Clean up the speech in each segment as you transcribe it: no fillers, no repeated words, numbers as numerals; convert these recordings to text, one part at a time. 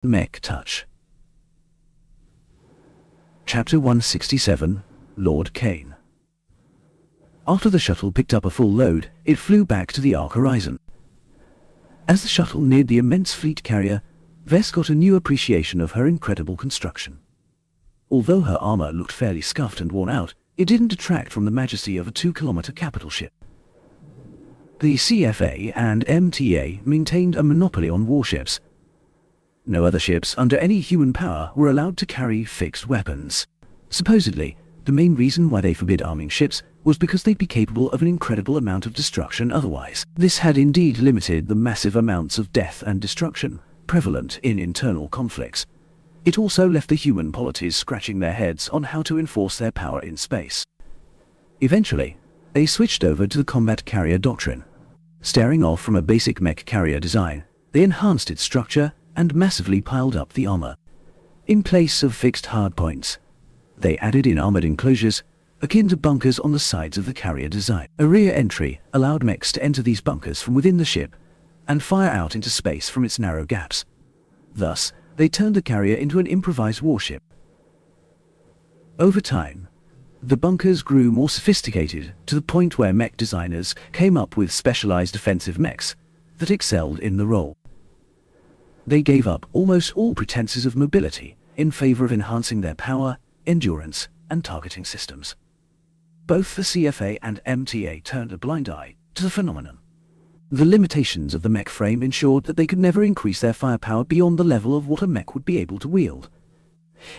Mech Touch. Chapter 167, Lord Kaine. After the shuttle picked up a full load, it flew back to the Ark Horizon. As the shuttle neared the immense fleet carrier, Vess got a new appreciation of her incredible construction. Although her armor looked fairly scuffed and worn out, it didn't detract from the majesty of a 2-kilometer capital ship. The CFA and MTA maintained a monopoly on warships. No other ships under any human power were allowed to carry fixed weapons. Supposedly, the main reason why they forbid arming ships was because they'd be capable of an incredible amount of destruction otherwise. This had indeed limited the massive amounts of death and destruction prevalent in internal conflicts. It also left the human polities scratching their heads on how to enforce their power in space. Eventually, they switched over to the combat carrier doctrine. Staring off from a basic mech carrier design, they enhanced its structure and massively piled up the armor. In place of fixed hardpoints, they added in armored enclosures, akin to bunkers on the sides of the carrier design. A rear entry allowed mechs to enter these bunkers from within the ship and fire out into space from its narrow gaps. Thus, they turned the carrier into an improvised warship. Over time, the bunkers grew more sophisticated to the point where mech designers came up with specialized defensive mechs that excelled in the role. They gave up almost all pretenses of mobility in favor of enhancing their power, endurance, and targeting systems. Both the CFA and MTA turned a blind eye to the phenomenon. The limitations of the mech frame ensured that they could never increase their firepower beyond the level of what a mech would be able to wield.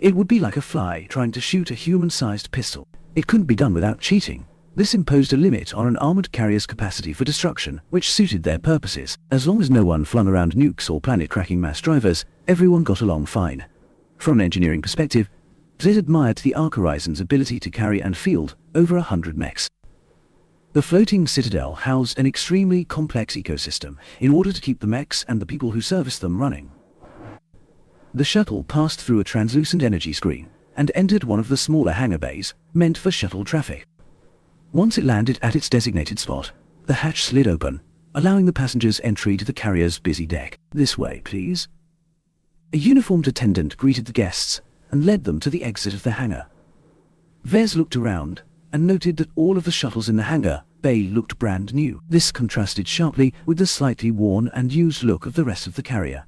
It would be like a fly trying to shoot a human-sized pistol. It couldn't be done without cheating. This imposed a limit on an armored carrier's capacity for destruction, which suited their purposes. As long as no one flung around nukes or planet-cracking mass drivers, everyone got along fine. From an engineering perspective, they admired the Ark Horizon's ability to carry and field over 100 mechs. The floating citadel housed an extremely complex ecosystem in order to keep the mechs and the people who serviced them running. The shuttle passed through a translucent energy screen and entered one of the smaller hangar bays meant for shuttle traffic. Once it landed at its designated spot, the hatch slid open, allowing the passengers entry to the carrier's busy deck. "This way, please." A uniformed attendant greeted the guests and led them to the exit of the hangar. Vez looked around and noted that all of the shuttles in the hangar bay looked brand new. This contrasted sharply with the slightly worn and used look of the rest of the carrier.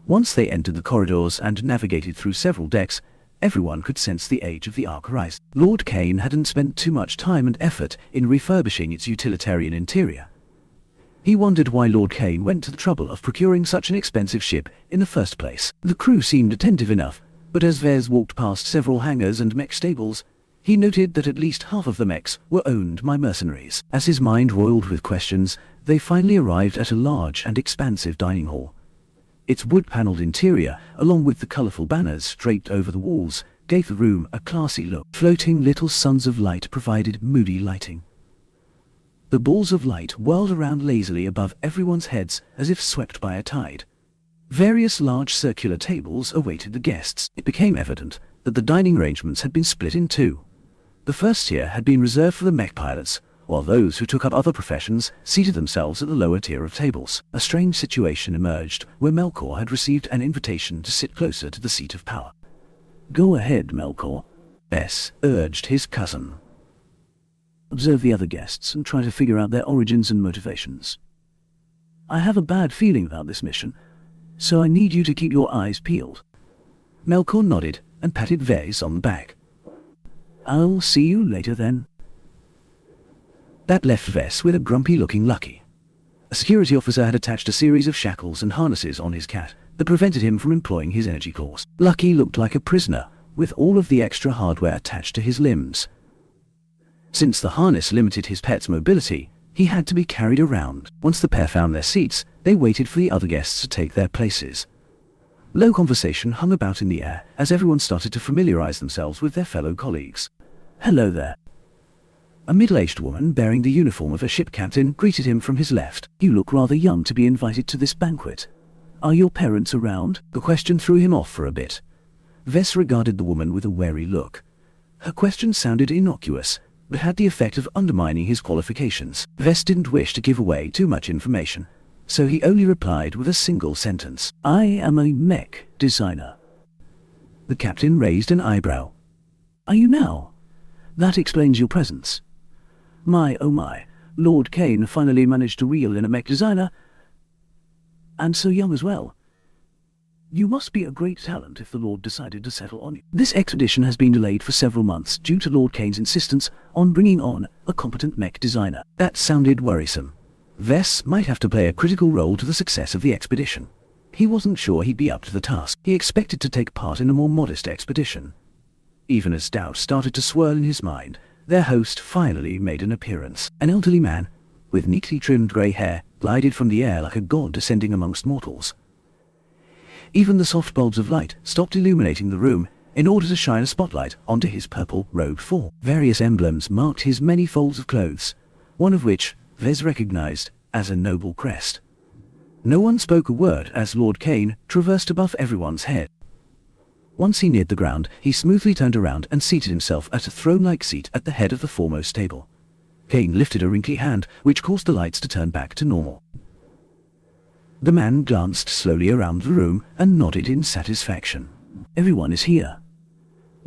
Once they entered the corridors and navigated through several decks, everyone could sense the age of the Ark Horizon. Lord Kaine hadn't spent too much time and effort in refurbishing its utilitarian interior. He wondered why Lord Kaine went to the trouble of procuring such an expensive ship in the first place. The crew seemed attentive enough, but as Vez walked past several hangars and mech stables, he noted that at least half of the mechs were owned by mercenaries. As his mind roiled with questions, they finally arrived at a large and expansive dining hall. Its wood-paneled interior, along with the colorful banners draped over the walls, gave the room a classy look. Floating little suns of light provided moody lighting. The balls of light whirled around lazily above everyone's heads as if swept by a tide. Various large circular tables awaited the guests. It became evident that the dining arrangements had been split in two. The first tier had been reserved for the mech pilots, while those who took up other professions seated themselves at the lower tier of tables. A strange situation emerged where Melkor had received an invitation to sit closer to the seat of power. "Go ahead, Melkor," Bess urged his cousin. "Observe the other guests and try to figure out their origins and motivations. I have a bad feeling about this mission, so I need you to keep your eyes peeled." Melkor nodded and patted Vez on the back. "I'll see you later then." That left Vess with a grumpy-looking Lucky. A security officer had attached a series of shackles and harnesses on his cat that prevented him from employing his energy claws. Lucky looked like a prisoner, with all of the extra hardware attached to his limbs. Since the harness limited his pet's mobility, he had to be carried around. Once the pair found their seats, they waited for the other guests to take their places. Low conversation hung about in the air as everyone started to familiarize themselves with their fellow colleagues. "Hello there." A middle-aged woman bearing the uniform of a ship captain greeted him from his left. "You look rather young to be invited to this banquet. Are your parents around?" The question threw him off for a bit. Vess regarded the woman with a wary look. Her question sounded innocuous, but had the effect of undermining his qualifications. Vess didn't wish to give away too much information, so he only replied with a single sentence. "I am a mech designer." The captain raised an eyebrow. "Are you now? That explains your presence. My, oh my, Lord Kaine finally managed to reel in a mech designer, and so young as well. You must be a great talent if the Lord decided to settle on you." This expedition has been delayed for several months due to Lord Kaine's insistence on bringing on a competent mech designer. That sounded worrisome. Vess might have to play a critical role to the success of the expedition. He wasn't sure he'd be up to the task. He expected to take part in a more modest expedition. Even as doubts started to swirl in his mind, their host finally made an appearance. An elderly man, with neatly trimmed grey hair, glided from the air like a god descending amongst mortals. Even the soft bulbs of light stopped illuminating the room in order to shine a spotlight onto his purple-robed form. Various emblems marked his many folds of clothes, one of which Vez recognized as a noble crest. No one spoke a word as Lord Kaine traversed above everyone's head. Once he neared the ground, he smoothly turned around and seated himself at a throne-like seat at the head of the foremost table. Kaine lifted a wrinkly hand, which caused the lights to turn back to normal. The man glanced slowly around the room and nodded in satisfaction. "Everyone is here.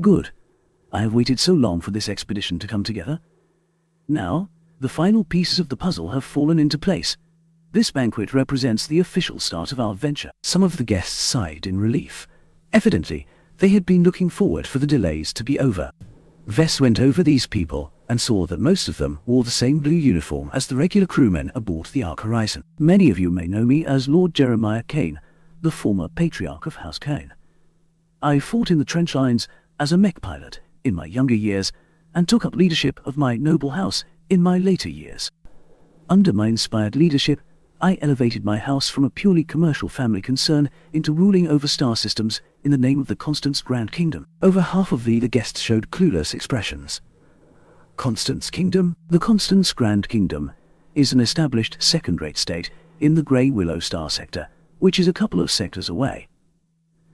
Good. I have waited so long for this expedition to come together. Now, the final pieces of the puzzle have fallen into place. This banquet represents the official start of our venture." Some of the guests sighed in relief. Evidently, they had been looking forward for the delays to be over. Vess went over these people and saw that most of them wore the same blue uniform as the regular crewmen aboard the Ark Horizon. Many of you may know me as Lord Jeremiah Kaine, the former patriarch of House Kaine. I fought in the trench lines as a mech pilot in my younger years and took up leadership of my noble house in my later years. Under my inspired leadership, I elevated my house from a purely commercial family concern into ruling over star systems in the name of the Constance Grand Kingdom. Over half of the guests showed clueless expressions. Constance Kingdom? The Constance Grand Kingdom is an established second-rate state in the Grey Willow star sector, which is a couple of sectors away.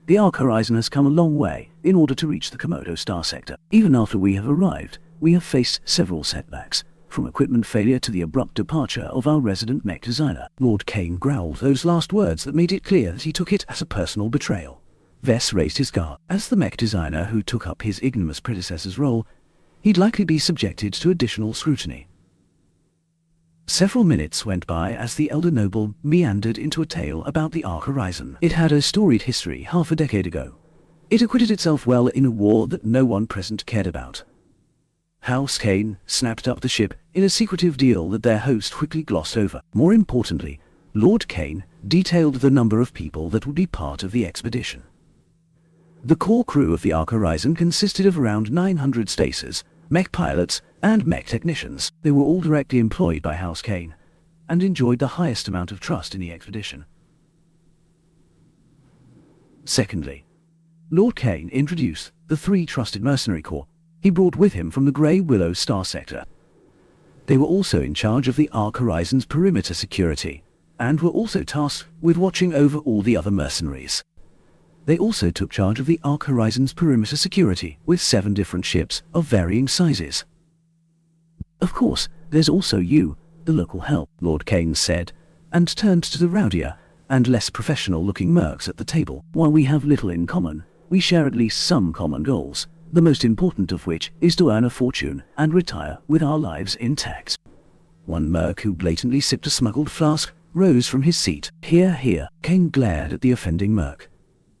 The Ark Horizon has come a long way in order to reach the Komodo star sector. Even after we have arrived, we have faced several setbacks, from equipment failure to the abrupt departure of our resident mech designer. Lord Kaine growled those last words that made it clear that he took it as a personal betrayal. Vess raised his guard. As the mech designer who took up his ignominious predecessor's role, he'd likely be subjected to additional scrutiny. Several minutes went by as the elder noble meandered into a tale about the Ark Horizon. It had a storied history half a decade ago. It acquitted itself well in a war that no one present cared about. House Kaine snapped up the ship in a secretive deal that their host quickly glossed over. More importantly, Lord Kaine detailed the number of people that would be part of the expedition. The core crew of the Ark Horizon consisted of around 900 stasers, mech pilots, and mech technicians. They were all directly employed by House Kaine, and enjoyed the highest amount of trust in the expedition. Secondly, Lord Kaine introduced the 3 trusted mercenary corps he brought with him from the Grey Willow star sector. They were also in charge of the Ark Horizon's perimeter security, and were also tasked with watching over all the other mercenaries. They also took charge of the Ark Horizon's perimeter security with 7 different ships of varying sizes. "Of course, there's also you, the local help," Lord Kaine said, and turned to the rowdier and less professional-looking mercs at the table. "While we have little in common, we share at least some common goals, the most important of which is to earn a fortune and retire with our lives intact." One merc who blatantly sipped a smuggled flask rose from his seat. "Hear, hear." Kaine glared at the offending merc.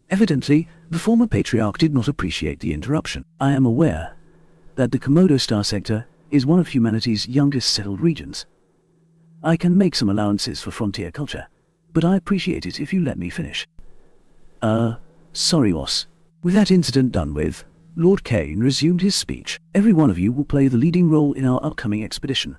Evidently, the former patriarch did not appreciate the interruption. "I am aware that the Komodo star sector is one of humanity's youngest settled regions. I can make some allowances for frontier culture, but I appreciate it if you let me finish." Sorry, boss." With that incident done with, Lord Kaine resumed his speech. "Every one of you will play the leading role in our upcoming expedition.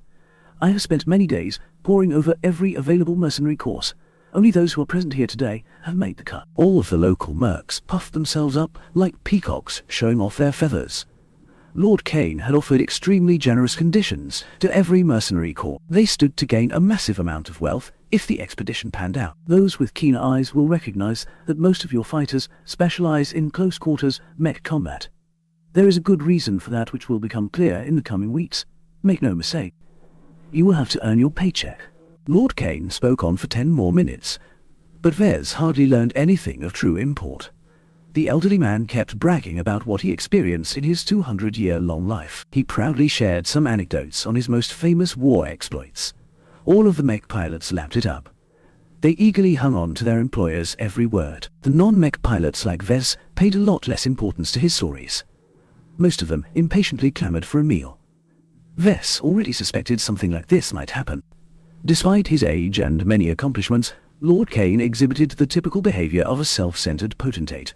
I have spent many days poring over every available mercenary course. Only those who are present here today have made the cut." All of the local mercs puffed themselves up like peacocks showing off their feathers. Lord Kaine had offered extremely generous conditions to every mercenary corps. They stood to gain a massive amount of wealth if the expedition panned out. "Those with keen eyes will recognize that most of your fighters specialize in close-quarters mech combat. There is a good reason for that which will become clear in the coming weeks. Make no mistake, you will have to earn your paycheck. Lord Kaine spoke on for 10 more minutes, but Vez hardly learned anything of true import. The elderly man kept bragging about what he experienced in his 200-year-long life. He proudly shared some anecdotes on his most famous war exploits. All of the Mech pilots lapped it up. They eagerly hung on to their employer's every word. The non-Mech pilots like Vez paid a lot less importance to his stories. Most of them impatiently clamored for a meal. Vez already suspected something like this might happen. Despite his age and many accomplishments, Lord Kaine exhibited the typical behavior of a self-centered potentate.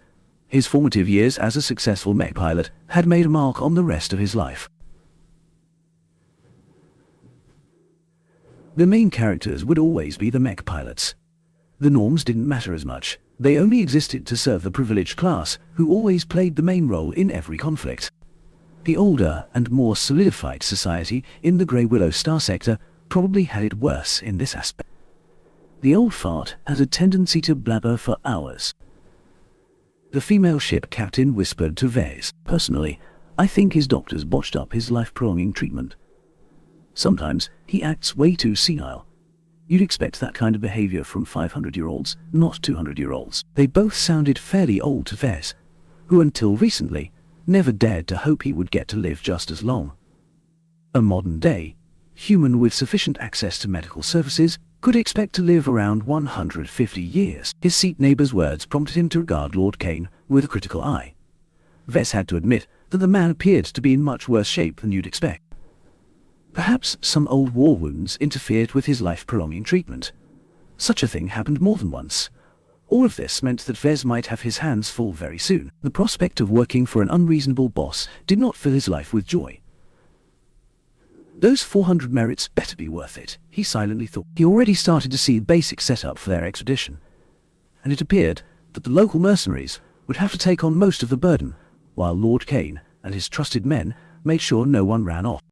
His formative years as a successful Mech pilot had made a mark on the rest of his life. The main characters would always be the Mech pilots. The norms didn't matter as much. They only existed to serve the privileged class, who always played the main role in every conflict. The older and more solidified society in the Grey Willow star sector probably had it worse in this aspect. The old fart has a tendency to blabber for hours. The female ship captain whispered to Vez, "Personally, I think his doctors botched up his life-prolonging treatment. Sometimes he acts way too senile. You'd expect that kind of behavior from 500-year-olds, not 200-year-olds. They both sounded fairly old to Vez, who until recently never dared to hope he would get to live just as long. A modern-day human with sufficient access to medical services could expect to live around 150 years. His seat neighbor's words prompted him to regard Lord Kaine with a critical eye. Vez had to admit that the man appeared to be in much worse shape than you'd expect. Perhaps some old war wounds interfered with his life-prolonging treatment. Such a thing happened more than once. All of this meant that Vez might have his hands full very soon. The prospect of working for an unreasonable boss did not fill his life with joy. Those 400 merits better be worth it, he silently thought. He already started to see the basic setup for their expedition, and it appeared that the local mercenaries would have to take on most of the burden, while Lord Kaine and his trusted men made sure no one ran off.